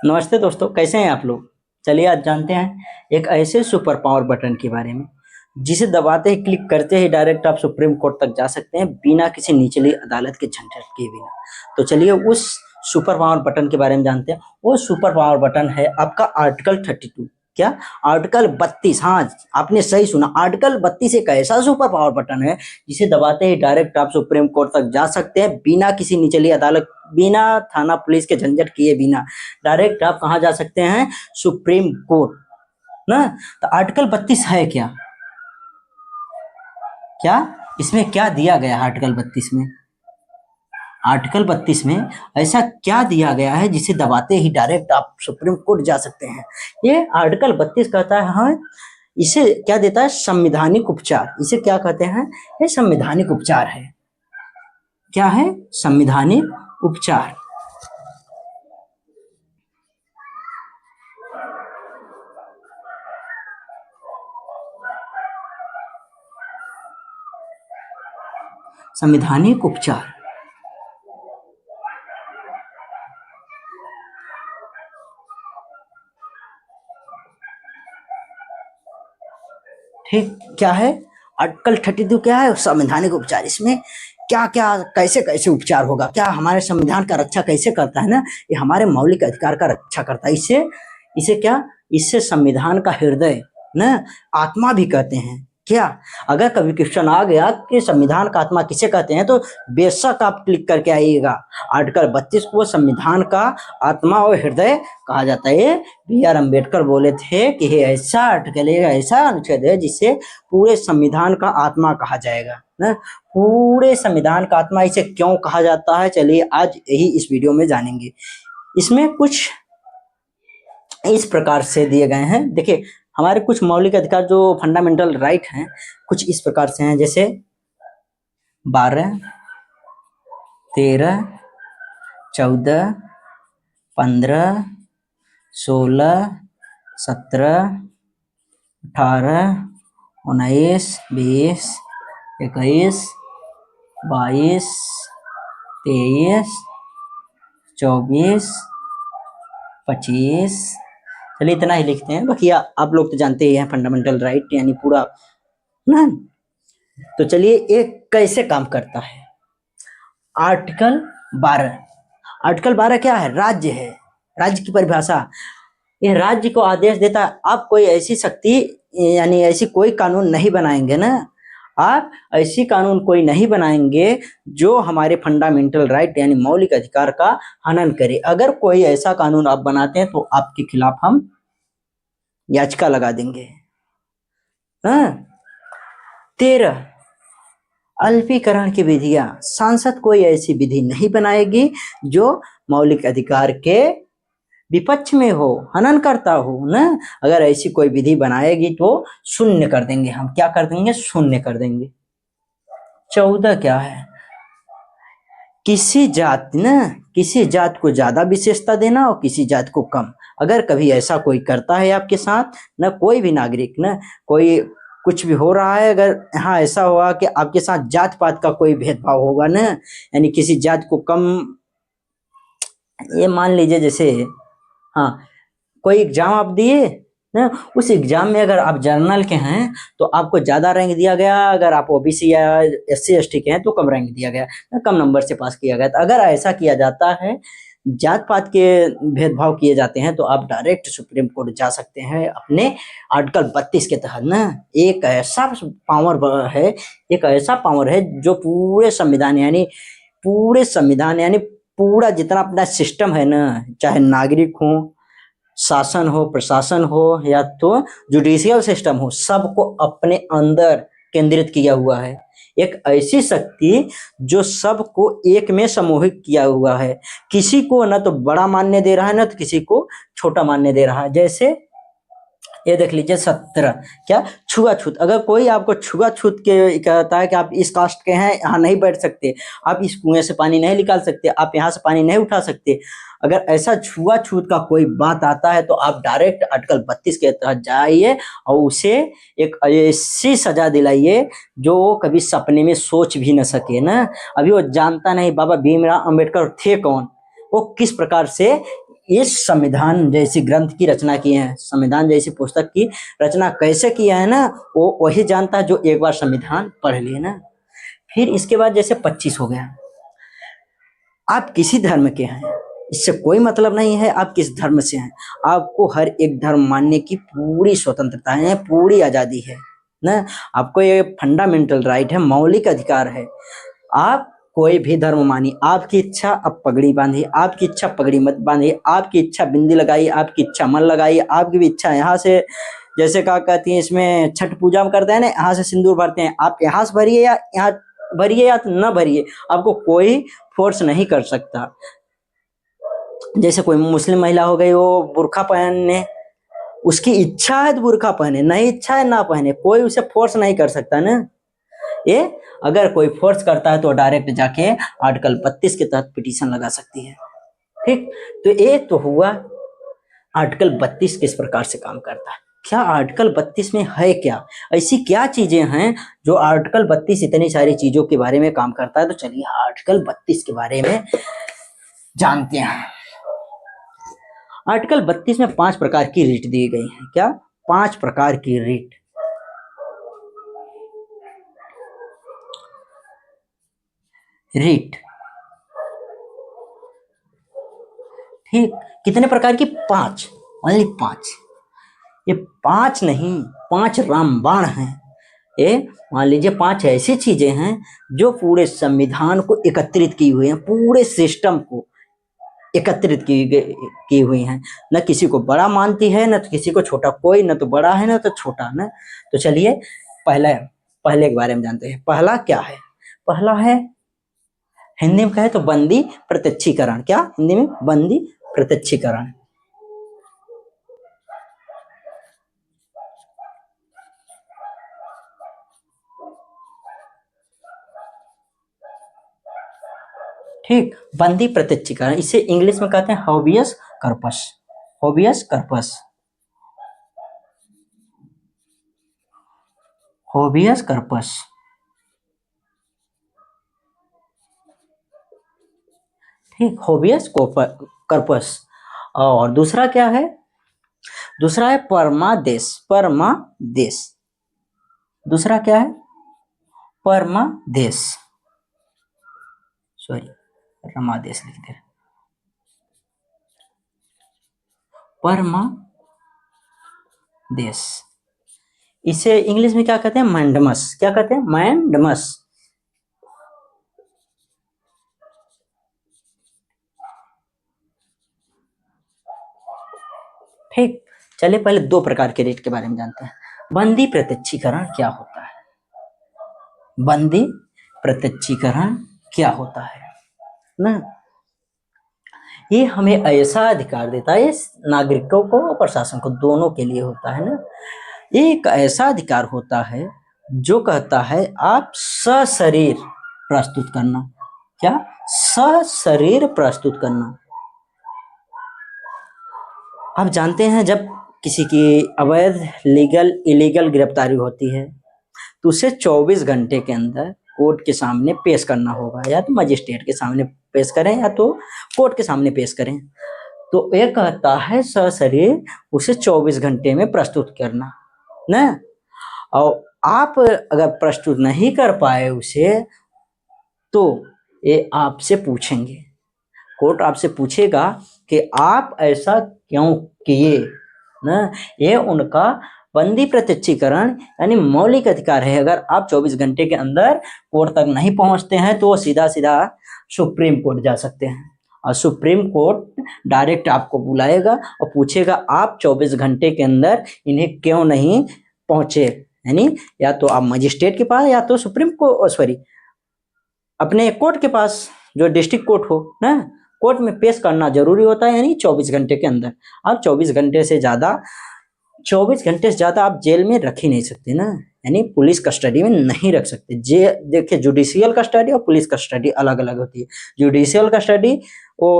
नमस्ते दोस्तों, कैसे हैं आप लोग। चलिए आज जानते हैं एक ऐसे सुपर पावर बटन के बारे में जिसे दबाते ही क्लिक करते ही डायरेक्ट आप सुप्रीम कोर्ट तक जा सकते हैं बिना किसी निचली अदालत के झंझट के बिना। तो चलिए उस सुपर पावर बटन के बारे में जानते हैं। वो सुपर पावर बटन है आपका आर्टिकल 32। क्या? आर्टिकल 32। हाँ, आपने सही सुना। आर्टिकल 32 एक ऐसा सुपर पावर बटन है जिसे दबाते ही डायरेक्ट आप सुप्रीम कोर्ट तक जा सकते हैं बिना किसी निचली अदालत, बिना थाना पुलिस के झंझट किए बिना। डायरेक्ट आप कहाँ जा सकते हैं? सुप्रीम कोर्ट ना। तो आर्टिकल 32 है क्या? क्या इसमें क्या दिया गया है आर्टिकल 32 में? आर्टिकल 32 में ऐसा क्या दिया गया है जिसे दबाते ही डायरेक्ट आप सुप्रीम कोर्ट जा सकते हैं? ये आर्टिकल 32 कहता है, हाँ, इसे क्या देता है? संवैधानिक उपचार। इसे क्या कहते हैं? ये संवैधानिक उपचार है। क्या है? संवैधानिक उपचार। संवैधानिक उपचार। ठीक, क्या है? आर्टिकल 32 क्या है? संवैधानिक उपचार। इसमें क्या क्या, कैसे कैसे उपचार होगा, क्या हमारे संविधान का रक्षा कैसे करता है ना, ये हमारे मौलिक अधिकार का रक्षा करता है। इससे इसे क्या, इससे संविधान का हृदय ना, आत्मा भी कहते हैं। क्या? अगर कभी क्वेश्चन आ गया कि संविधान का आत्मा किसे कहते हैं तो बेशक आप क्लिक करके आइएगा। आर्टिकल 32 को संविधान का आत्मा और हृदय कहा जाता है। बी आर अम्बेडकर बोले थे कि ये ऐसा आर्टिकल है, ऐसा अनुच्छेद है जिसे पूरे संविधान का आत्मा कहा जाएगा ना। पूरे संविधान का आत्मा इसे क्यों कहा जाता है, चलिए आज यही इस वीडियो में जानेंगे। इसमें कुछ इस प्रकार से दिए गए हैं। देखिए, हमारे कुछ मौलिक अधिकार जो फंडामेंटल राइट हैं कुछ इस प्रकार से हैं, जैसे 12, 13, 14, 15, 16, 17, 18, 19, 20, 21, 22, 23, 24, 25। चलिए इतना ही लिखते हैं, बाकी आप लोग तो जानते ही हैं फंडामेंटल राइट यानी पूरा ना। तो चलिए ये कैसे काम करता है। आर्टिकल 12। आर्टिकल 12 क्या है? राज्य है। राज्य की परिभाषा, ये राज्य को आदेश देता है। आप कोई ऐसी शक्ति यानी ऐसी कोई कानून नहीं बनाएंगे ना, आप ऐसी कानून कोई नहीं बनाएंगे जो हमारे फंडामेंटल राइट यानी मौलिक अधिकार का हनन करे। अगर कोई ऐसा कानून आप बनाते हैं तो आपके खिलाफ हम याचिका लगा देंगे। हाँ। 13, अल्पीकरण की विधियां। सांसद कोई ऐसी विधि नहीं बनाएगी जो मौलिक अधिकार के विपक्ष में हो, हनन करता हो ना। अगर ऐसी कोई विधि बनाएगी तो शून्य कर देंगे हम। क्या कर देंगे? शून्य कर देंगे। 14 क्या है? किसी जात ना, किसी जात को ज्यादा विशेषता देना और किसी जात को कम। अगर कभी ऐसा कोई करता है आपके साथ ना, कोई भी नागरिक ना, कोई कुछ भी हो रहा है, अगर यहाँ ऐसा हुआ कि आपके साथ जात पात का कोई भेदभाव होगा ना, यानी किसी जात को कम, ये मान लीजिए जैसे, हाँ, कोई एग्जाम आप दिए ना, उस एग्जाम में अगर आप जर्नल के हैं तो आपको ज्यादा रैंक दिया गया, अगर आप ओबीसी या एससी एसटी के हैं तो कम रैंक दिया गया ना, कम नंबर से पास किया गया। तो अगर ऐसा किया जाता है, जात पात के भेदभाव किए जाते हैं, तो आप डायरेक्ट सुप्रीम कोर्ट जा सकते हैं अपने आर्टिकल 32 के तहत ना। एक ऐसा पावर है, एक ऐसा पावर है जो पूरे संविधान यानी पूरा जितना अपना सिस्टम है ना, चाहे नागरिक हो, शासन हो, प्रशासन हो या तो जुडिशियल सिस्टम हो, सबको अपने अंदर केंद्रित किया हुआ है। एक ऐसी शक्ति जो सबको एक में समूहित किया हुआ है। किसी को ना तो बड़ा मानने दे रहा है ना तो किसी को छोटा मानने दे रहा है। जैसे ये देख लीजिए 17, क्या? छुआछूत। अगर कोई आपको छुआछूत के कहता है कि आप इस कास्ट के हैं, यहाँ नहीं बैठ सकते, आप इस कुएं से पानी नहीं निकाल सकते, आप यहाँ से पानी नहीं उठा सकते, अगर ऐसा छुआछूत का कोई बात आता है तो आप डायरेक्ट आर्टिकल 32 के तहत जाइए और उसे एक ऐसी सजा दिलाइए जो वो कभी सपने में सोच भी न सके ना। अभी वो जानता नहीं बाबा भीमराव अंबेडकर थे कौन, वो किस प्रकार से इस संविधान जैसी ग्रंथ की रचना की है, संविधान जैसी पुस्तक की रचना कैसे किया है ना, वो वही जानता है जो एक बार संविधान पढ़ लिए ना। फिर इसके बाद जैसे 25 हो गया, आप किसी धर्म के हैं, इससे कोई मतलब नहीं है आप किस धर्म से हैं, आपको हर एक धर्म मानने की पूरी स्वतंत्रता है, पूरी आजादी है ना। आपको ये फंडामेंटल राइट है, मौलिक अधिकार है। आप कोई भी धर्म मानिए, आपकी इच्छा अब पगड़ी बांधिए, आपकी इच्छा पगड़ी मत बांधिए, आपकी इच्छा बिंदी लगाइए, आपकी इच्छा मन लगाइए, आपकी भी इच्छा यहाँ से, जैसे क्या कहती है इसमें छठ पूजा में करते हैं ना, यहाँ से सिंदूर भरते हैं, आप यहाँ से भरिए या यहाँ भरिए या न भरिए, आपको कोई फोर्स नहीं कर सकता। जैसे कोई मुस्लिम महिला हो गई, वो बुर्का पहनने, उसकी इच्छा है तो बुर्का पहने, नहीं इच्छा है ना पहने, कोई उसे फोर्स नहीं कर सकता ना। ये अगर कोई फोर्स करता है तो डायरेक्ट जाके आर्टिकल 32 के तहत पिटीशन लगा सकती है। ठीक, तो ये तो हुआ आर्टिकल 32 किस प्रकार से काम करता है। क्या आर्टिकल 32 में है, क्या ऐसी क्या चीजें हैं जो आर्टिकल 32 इतनी सारी चीजों के बारे में काम करता है। तो चलिए आर्टिकल 32 के बारे में जानते हैं। आर्टिकल 32 में 5 प्रकार की रीट दी गई है। क्या? 5 प्रकार की रीट। रीट, ठीक, कितने प्रकार की? 5, ओनली 5। ये 5 नहीं, 5 रामबाण हैं। ये मान लीजिए 5 ऐसी चीजें हैं जो पूरे संविधान को एकत्रित की हुई हैं, पूरे सिस्टम को एकत्रित की हुई हैं। न किसी को बड़ा मानती है, न तो किसी को छोटा, कोई न तो बड़ा है न तो छोटा ना। तो चलिए पहले के बारे में जानते हैं। पहला क्या है? पहला है, हिंदी में कहे तो बंदी प्रत्यक्षीकरण। क्या? हिंदी में बंदी प्रत्यक्षीकरण। ठीक, बंदी प्रत्यक्षीकरण, इसे इंग्लिश में कहते हैं habeas corpus. Habeas corpus, habeas corpus. ठीक, हॉबियस कर्पस। और दूसरा क्या है? दूसरा है परमादेश। परमादेश, दूसरा क्या है? परमादेश, सॉरी रमादेश लिख दे। परमादेश, इसे इंग्लिश में क्या कहते हैं? मैंडमस। क्या कहते हैं? मैंडमस। ठीक, चलिए पहले 2 प्रकार के रीट के बारे में जानते हैं। बंदी प्रत्यक्षीकरण क्या होता है? बंदी प्रत्यक्षीकरण क्या होता है ना? ये हमें ऐसा अधिकार देता है, नागरिकों को और प्रशासन को, दोनों के लिए होता है ना। ये एक ऐसा अधिकार होता है जो कहता है आप सशरीर प्रस्तुत करना। क्या? सशरीर प्रस्तुत करना। आप जानते हैं जब किसी की अवैध, लीगल, इलीगल गिरफ्तारी होती है तो उसे 24 घंटे के अंदर कोर्ट के सामने पेश करना होगा, या तो मजिस्ट्रेट के सामने पेश करें या तो कोर्ट के सामने पेश करें। तो यह कहता है सशरीर उसे 24 घंटे में प्रस्तुत करना ना। और आप अगर प्रस्तुत नहीं कर पाए उसे तो ये आपसे पूछेंगे, कोर्ट आपसे पूछेगा कि आप ऐसा क्यों किए ना। ये उनका बंदी प्रत्यक्षीकरण यानी मौलिक अधिकार है। अगर आप 24 घंटे के अंदर कोर्ट तक नहीं पहुंचते हैं तो वो सीधा सीधा सुप्रीम कोर्ट जा सकते हैं, और सुप्रीम कोर्ट डायरेक्ट आपको बुलाएगा और पूछेगा आप 24 घंटे के अंदर इन्हें क्यों नहीं पहुंचे। यानी या तो आप मजिस्ट्रेट के पास या तो सुप्रीम कोर्ट, सॉरी अपने कोर्ट के पास, जो डिस्ट्रिक्ट कोर्ट हो ना, कोर्ट में पेश करना जरूरी होता है। यानी 24 घंटे के अंदर। आप 24 घंटे से ज्यादा आप जेल में रख ही नहीं सकते ना, यानी पुलिस कस्टडी में नहीं रख सकते। देखिए जुडिशियल कस्टडी और पुलिस कस्टडी अलग अलग होती है। जुडिशियल कस्टडी वो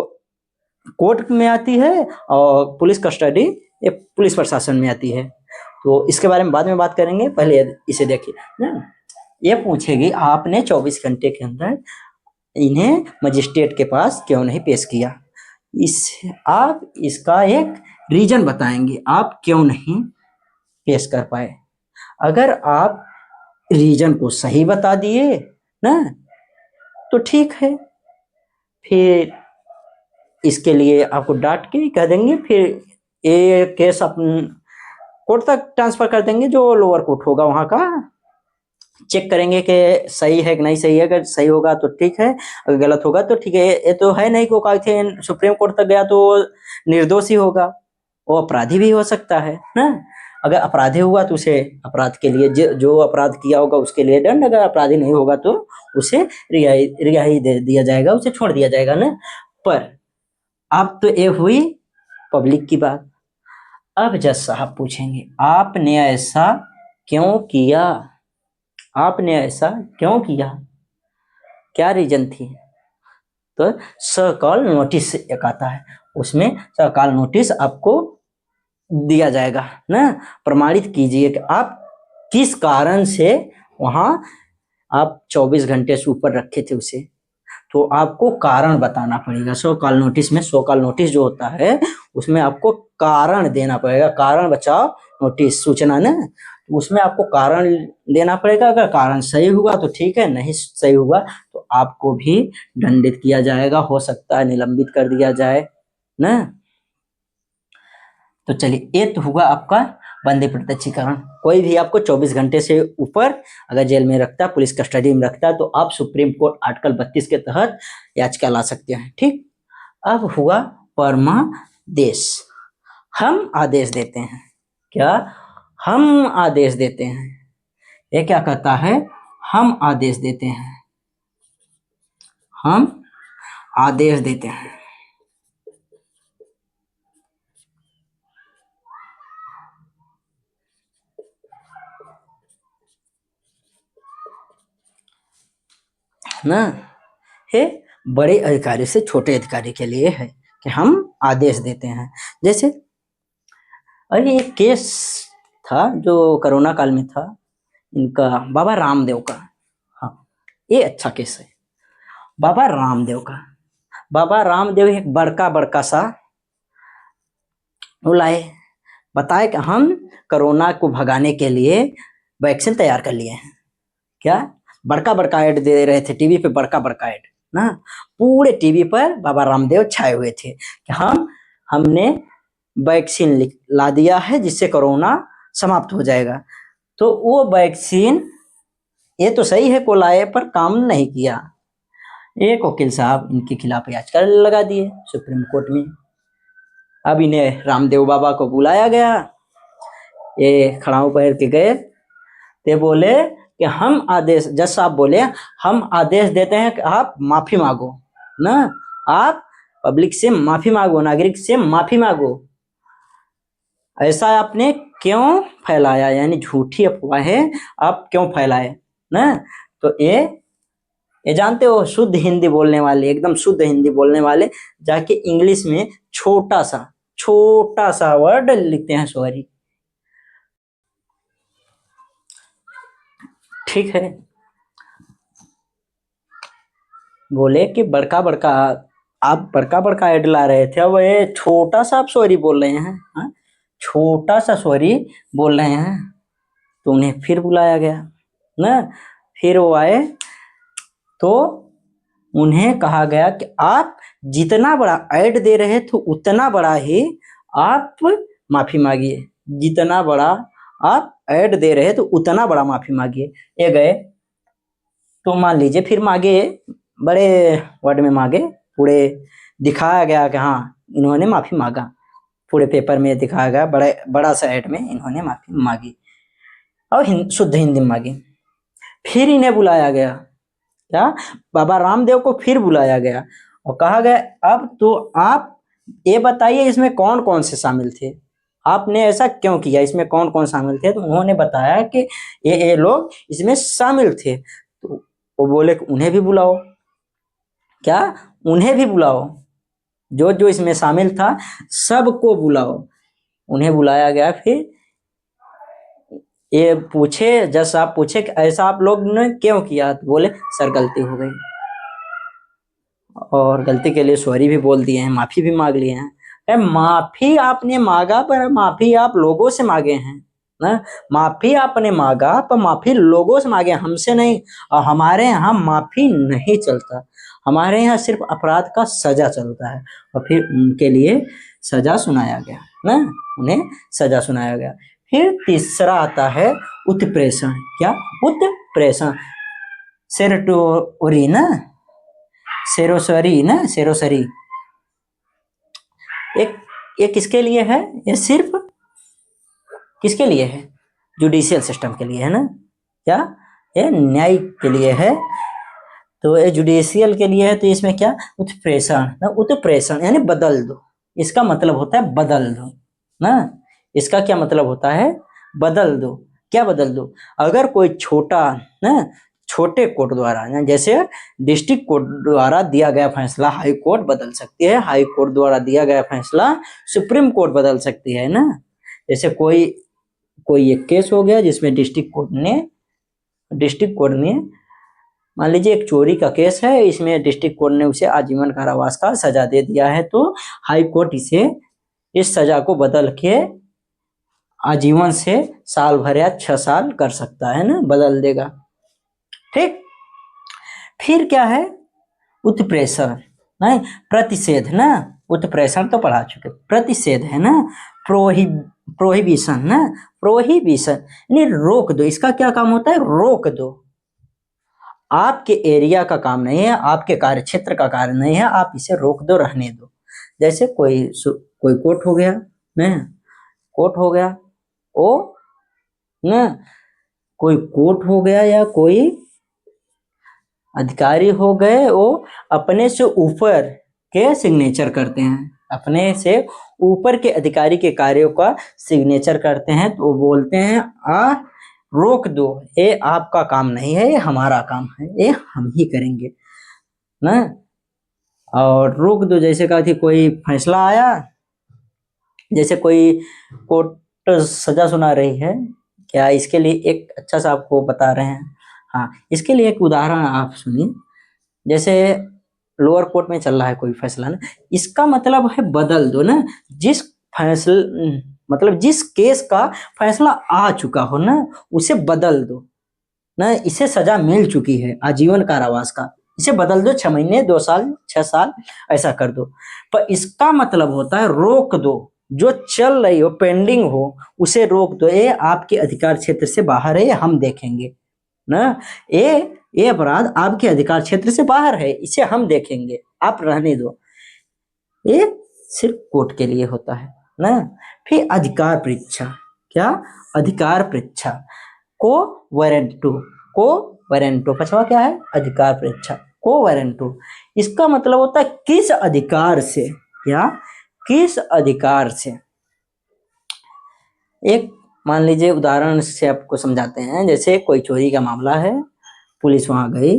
कोर्ट में आती है और पुलिस कस्टडी ये पुलिस प्रशासन में आती है। तो इसके बारे में बाद में बात करेंगे, पहले इसे देखिए ना। ये पूछेगी आपने 24 घंटे के अंदर इन्हें मजिस्ट्रेट के पास क्यों नहीं पेश किया। इस आप इसका एक रीजन बताएंगे, आप क्यों नहीं पेश कर पाए। अगर आप रीजन को सही बता दिए ना तो ठीक है, फिर इसके लिए आपको डांट के कह देंगे, फिर ये केस अपन कोर्ट तक ट्रांसफर कर देंगे, जो लोअर कोर्ट होगा वहां का चेक करेंगे कि सही है कि नहीं सही है। अगर सही होगा तो ठीक है, अगर गलत होगा तो ठीक है। ये तो है नहीं को कहा सुप्रीम कोर्ट तक गया तो निर्दोषी होगा, वो अपराधी भी हो सकता है ना। अगर अपराधी हुआ तो उसे अपराध के लिए जो अपराध किया होगा उसके लिए दंड, अगर अपराधी नहीं होगा तो उसे रिहाई दे दिया जाएगा, उसे छोड़ दिया जाएगा ना। पर अब तो ये हुई पब्लिक की बात। अब जज साहब पूछेंगे आपने ऐसा क्यों किया, आपने ऐसा क्यों किया, क्या रीजन थी। तो सकल नोटिस एक आता है, उसमें सकल नोटिस आपको दिया जाएगा ना। प्रमाणित कीजिए कि आप किस कारण से वहां आप 24 घंटे से ऊपर रखे थे उसे, तो आपको कारण बताना पड़ेगा। सो कॉल नोटिस में, सो कॉल नोटिस जो होता है उसमें आपको कारण देना पड़ेगा, कारण बचाओ नोटिस सूचना ना, उसमें आपको कारण देना पड़ेगा। अगर कारण सही हुआ तो ठीक है, नहीं सही हुआ तो आपको भी दंडित किया जाएगा, हो सकता है निलंबित कर दिया जाए ना। तो चलिए ये तो हुआ आपका बंदी प्रत्यक्षीकरण। कोई भी आपको 24 घंटे से ऊपर अगर जेल में रखता है, पुलिस कस्टडी में रखता है, तो आप सुप्रीम कोर्ट आर्टिकल 32 के तहत याचिका ला सकते हैं। ठीक, अब हुआ परमादेश। हम आदेश देते हैं, क्या हम आदेश देते हैं, ये क्या कहता है, हम आदेश देते हैं, हम आदेश देते हैं ना। है बड़े अधिकारी से छोटे अधिकारी के लिए है कि हम आदेश देते हैं। जैसे अरे एक केस था जो कोरोना काल में था, इनका बाबा रामदेव का। हाँ, ये अच्छा केस है बाबा रामदेव का। बाबा रामदेव एक बड़का बड़का सा वो लाए, बताए कि हम कोरोना को भगाने के लिए वैक्सीन तैयार कर लिए हैं। क्या बड़का बड़का ऐड दे रहे थे टीवी पे, बड़का बड़का ऐड ना, पूरे टीवी पर बाबा रामदेव छाए हुए थे कि हमने वैक्सीन ला दिया है जिससे कोरोना समाप्त हो जाएगा। तो वो वैक्सीन ये तो सही है को लाए पर काम नहीं किया। एक वकील साहब इनके खिलाफ याचिका लगा दिए सुप्रीम कोर्ट में। अब इन्हें रामदेव बाबा को बुलाया गया, ये खड़ाऊ पहन के गए, ते बोले कि हम आदेश, जज साहब बोले हम आदेश देते हैं कि आप माफी मांगो ना, आप पब्लिक से माफी मांगो, नागरिक से माफी मांगो। ऐसा आपने क्यों फैलाया, यानी झूठी अफवाहें आप क्यों फैलाए ना। तो ये जानते हो शुद्ध हिंदी बोलने वाले, एकदम शुद्ध हिंदी बोलने वाले जाके इंग्लिश में छोटा सा वर्ड लिखते हैं सॉरी। ठीक है, बोले कि बड़का बड़का आप बड़का बड़का ऐड ला रहे थे, अब ये छोटा सा आप सॉरी बोल रहे हैं। हाँ? छोटा सा सॉरी बोल रहे हैं। तो उन्हें फिर बुलाया गया ना, फिर वो आए तो उन्हें कहा गया कि आप जितना बड़ा ऐड दे रहे थे उतना बड़ा ही आप माफी मांगिए, जितना बड़ा आप ऐड दे रहे तो उतना बड़ा माफी मांगिए। ये गए तो मान लीजिए फिर मांगे, बड़े वर्ड में मांगे, पूरे दिखाया गया कि हाँ इन्होंने माफी मांगा, पूरे पेपर में दिखाया गया, बड़ा सा ऐड में इन्होंने माफी मांगी और शुद्ध हिंदी में मांगी। फिर इन्हें बुलाया गया, क्या बाबा रामदेव को फिर बुलाया गया और कहा गया अब तो आप ये बताइए इसमें कौन कौन से शामिल थे, आपने ऐसा क्यों किया, इसमें कौन कौन शामिल थे। तो उन्होंने बताया कि ये लोग इसमें शामिल थे। तो वो बोले कि उन्हें भी बुलाओ, क्या उन्हें भी बुलाओ, जो जो इसमें शामिल था सबको बुलाओ। उन्हें बुलाया गया। फिर ये पूछे, जज साहब पूछे कि ऐसा आप लोग ने क्यों किया, तो बोले सर गलती हो गई। और गलती के लिए सॉरी भी बोल दिए हैं, माफी भी मांग लिए हैं। माफी आपने मांगा पर माफी आप लोगों से मांगे हैं ना। माफी आपने मांगा पर माफी लोगों से मांगे, हमसे नहीं। और हमारे यहाँ माफी नहीं चलता, हमारे यहाँ सिर्फ अपराध का सजा चलता है। और फिर उनके लिए सजा सुनाया गया ना, उन्हें सजा सुनाया गया। फिर तीसरा आता है उत्प्रेषण। क्या? उत्प्रेषण। सेरोटोरी ना, सेरोसरी ना, सेरोसरी। ये किसके लिए है? ये सिर्फ किसके लिए है? जुडिशियल सिस्टम के लिए है ना। क्या? ये न्यायिक के लिए है। तो ये जुडिशियल के लिए है, तो इसमें क्या? उत्प्रेषण ना, उत्प्रेषण यानी बदल दो। इसका मतलब होता है बदल दो ना। इसका क्या मतलब होता है? बदल दो। क्या बदल दो? अगर कोई छोटा ना, छोटे कोर्ट द्वारा ना, जैसे डिस्ट्रिक्ट कोर्ट द्वारा दिया गया फैसला हाई कोर्ट बदल सकती है, हाई कोर्ट द्वारा दिया गया फैसला सुप्रीम कोर्ट बदल सकती है ना। जैसे कोई एक केस हो गया जिसमें डिस्ट्रिक्ट कोर्ट ने मान लीजिए एक चोरी का केस है, इसमें डिस्ट्रिक्ट कोर्ट ने उसे आजीवन कारावास का सजा दे दिया है, तो हाई कोर्ट इस सजा को बदल के आजीवन से साल भर या 6 साल कर सकता है ना, बदल देगा। ठीक। फिर क्या है? उत्प्रेषण नहीं, प्रतिषेध ना। उत्प्रेषण तो पढ़ा चुके, प्रतिषेध है ना। प्रोहिबिशन ना, प्रोहिबिशन यानी रोक दो। इसका क्या काम होता है? रोक दो। आपके एरिया का काम नहीं है, आपके कार्य क्षेत्र का कार्य नहीं है, आप इसे रोक दो, रहने दो। जैसे कोई कोर्ट हो गया ना, कोर्ट हो गया ओ ना, कोई कोर्ट हो गया या कोई अधिकारी हो गए, वो अपने से ऊपर के सिग्नेचर करते हैं, अपने से ऊपर के अधिकारी के कार्यों का सिग्नेचर करते हैं, तो वो बोलते हैं रोक दो, ये आपका काम नहीं है, ये हमारा काम है, ये हम ही करेंगे ना। और रोक दो, जैसे कहा कि कोई फैसला आया, जैसे कोई कोर्ट सजा सुना रही है, क्या इसके लिए एक अच्छा सा आपको बता रहे हैं। हाँ, इसके लिए एक उदाहरण आप सुनिए। जैसे लोअर कोर्ट में चल रहा है कोई फैसला ना, इसका मतलब है बदल दो ना। जिस फैसला मतलब जिस केस का फैसला आ चुका हो ना, उसे बदल दो ना। इसे सजा मिल चुकी है आजीवन कारावास का, इसे बदल दो, 6 महीने, 2 साल, 6 साल ऐसा कर दो। पर इसका मतलब होता है रोक दो, जो चल रही हो, पेंडिंग हो, उसे रोक दो। ये आपके अधिकार क्षेत्र से बाहर है, ये हम देखेंगे ना। ये अपराध आपके अधिकार क्षेत्र से बाहर है, इसे हम देखेंगे, आप रहने दो। ये सिर्फ कोर्ट के लिए होता है ना। फिर अधिकार परीक्षा। क्या? अधिकार परीक्षा। को वारंटो पछवा क्या है? अधिकार परीक्षा। को वारंटो, इसका मतलब होता है किस अधिकार से। क्या? किस अधिकार से। एक मान लीजिए उदाहरण से आपको समझाते हैं। जैसे कोई चोरी का मामला है, पुलिस वहां गई,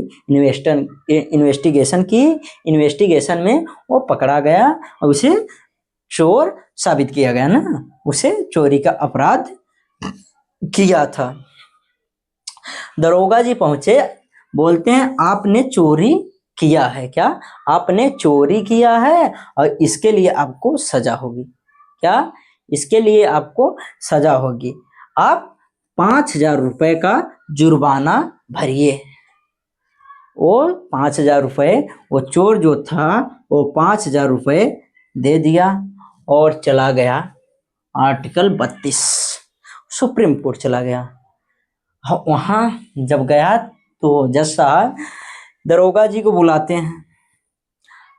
इन्वेस्टिगेशन की, इन्वेस्टिगेशन में वो पकड़ा गया और उसे चोर साबित किया गया ना, उसे चोरी का अपराध किया था। दरोगा जी पहुंचे, बोलते हैं आपने चोरी किया है। क्या? आपने चोरी किया है और इसके लिए आपको सजा होगी। क्या? इसके लिए आपको सजा होगी। आप 5,000 रुपए का जुर्माना भरिए। वो 5,000 रुपए, वो चोर जो था वो 5,000 रुपए दे दिया और चला गया आर्टिकल 32 सुप्रीम कोर्ट चला गया। वहां जब गया तो जज साहब दरोगा जी को बुलाते हैं,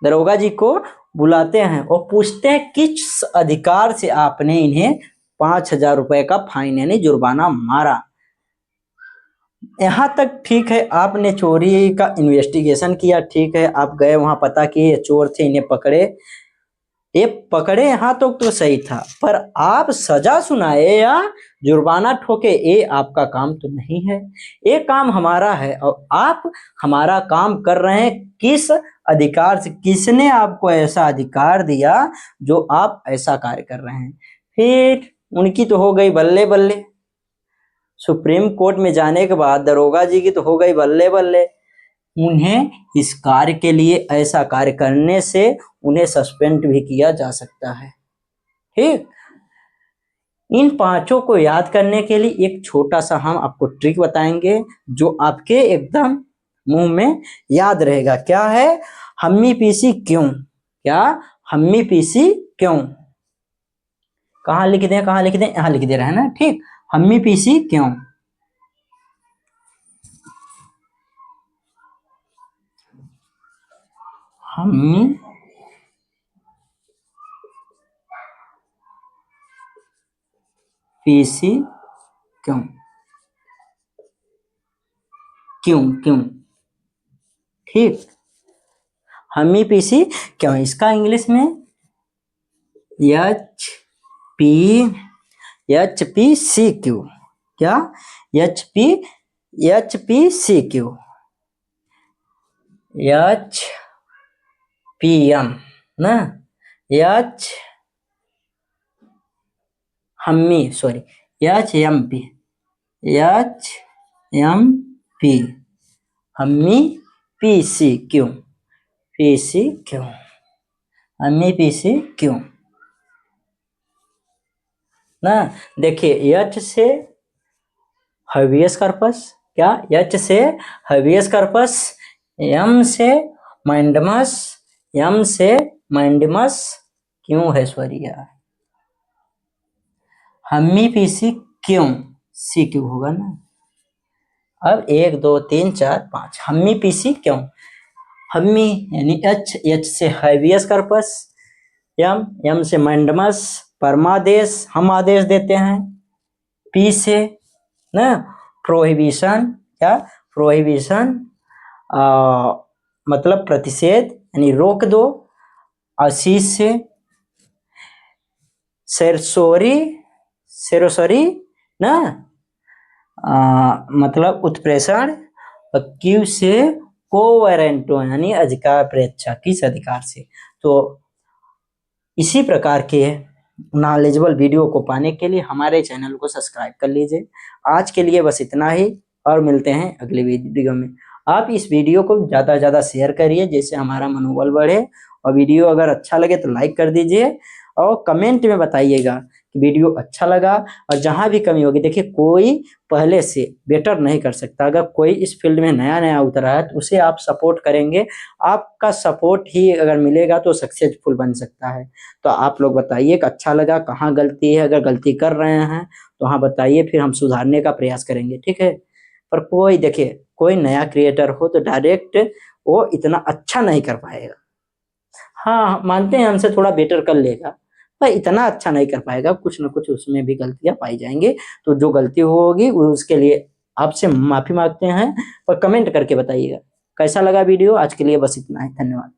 दरोगा जी को बुलाते हैं और पूछते हैं किस अधिकार से आपने इन्हें 5,000 रुपए का फाइन यानी जुर्माना मारा। यहाँ तक ठीक है, आपने चोरी का इन्वेस्टिगेशन किया, ठीक है, आप गए वहां, पता किए ये चोर थे, इन्हें पकड़े, ये पकड़े, यहाँ तो सही था। पर आप सजा सुनाए या जुर्माना ठोके, ये आपका काम तो नहीं है, ये काम हमारा है। और आप हमारा काम कर रहे हैं किस अधिकार से? किसने आपको ऐसा अधिकार दिया जो आप ऐसा कार्य कर रहे हैं? फिर उनकी तो हो गई बल्ले बल्ले, सुप्रीम कोर्ट में जाने के बाद दरोगा जी की तो हो गई बल्ले बल्ले। उन्हें इस कार्य के लिए, ऐसा कार्य करने से उन्हें सस्पेंड भी किया जा सकता है। ठीक, इन पांचों को याद करने के लिए एक छोटा सा हम आपको ट्रिक बताएंगे जो आपके एकदम मुंह में याद रहेगा। क्या है? हम्मी पीसी क्यों। क्या? हम्मी पीसी क्यों। कहाँ लिख दें, कहाँ लिख दें? यहाँ लिख दे रहे हैं ना। ठीक, हम्मी पीसी क्यों। हम्मी पीसी क्यों। क्यों क्यों। ठीक, हम्मी पीसी क्यों। इसका इंग्लिश में एच पी सी क्यू। क्या? H P C Q. H P M ना, एच हम्मी सॉरी एच एम पी हम्मी P C Q. P C क्यों, हम्मी पी सी क्यों ना। देखिए, एच से हर्बियस कार्पस। क्या? एच से हर्बियस कार्पस, एम से मैंडमस, एम से मैंडमस क्यों है सॉरी यार, हम्मी पीसी क्यों, सी क्यों होगा ना। अब 1 2 3 4 5, हम्मी पीसी क्यों। हम्मी यानी एच, एच से हर्बियस कार्पस, एम से मैंडमस, परमादेश हम आदेश देते हैं, पी से ना प्रोहिबिशन। क्या? प्रोहिबिशन मतलब प्रतिषेध यानी रोक दो, आशीष से सेरसोरी सेरोसरी ना मतलब उत्प्रेषण, क्यू से कोवेरेंटो यानी अधिकार प्रेक्षा, किस अधिकार से। तो इसी प्रकार के नॉलेजेबल वीडियो को पाने के लिए हमारे चैनल को सब्सक्राइब कर लीजिए। आज के लिए बस इतना ही, और मिलते हैं अगले वीडियो में। आप इस वीडियो को ज़्यादा से ज़्यादा शेयर करिए जिससे हमारा मनोबल बढ़े, और वीडियो अगर अच्छा लगे तो लाइक कर दीजिए, और कमेंट में बताइएगा कि वीडियो अच्छा लगा। और जहाँ भी कमी होगी, देखिए कोई पहले से बेटर नहीं कर सकता। अगर कोई इस फील्ड में नया नया उतरा है तो उसे आप सपोर्ट करेंगे, आपका सपोर्ट ही अगर मिलेगा तो सक्सेसफुल बन सकता है। तो आप लोग बताइए कि अच्छा लगा, कहाँ गलती है, अगर गलती कर रहे हैं तो हाँ बताइए, फिर हम सुधारने का प्रयास करेंगे। ठीक है, पर कोई देखिए कोई नया क्रिएटर हो तो डायरेक्ट वो इतना अच्छा नहीं कर पाएगा। हाँ मानते हैं हमसे थोड़ा बेटर कर लेगा, पर इतना अच्छा नहीं कर पाएगा, कुछ ना कुछ उसमें भी गलतियां पाई जाएंगे। तो जो गलती होगी उसके लिए आपसे माफी मांगते हैं, पर कमेंट करके बताइएगा कैसा लगा वीडियो। आज के लिए बस इतना ही, धन्यवाद।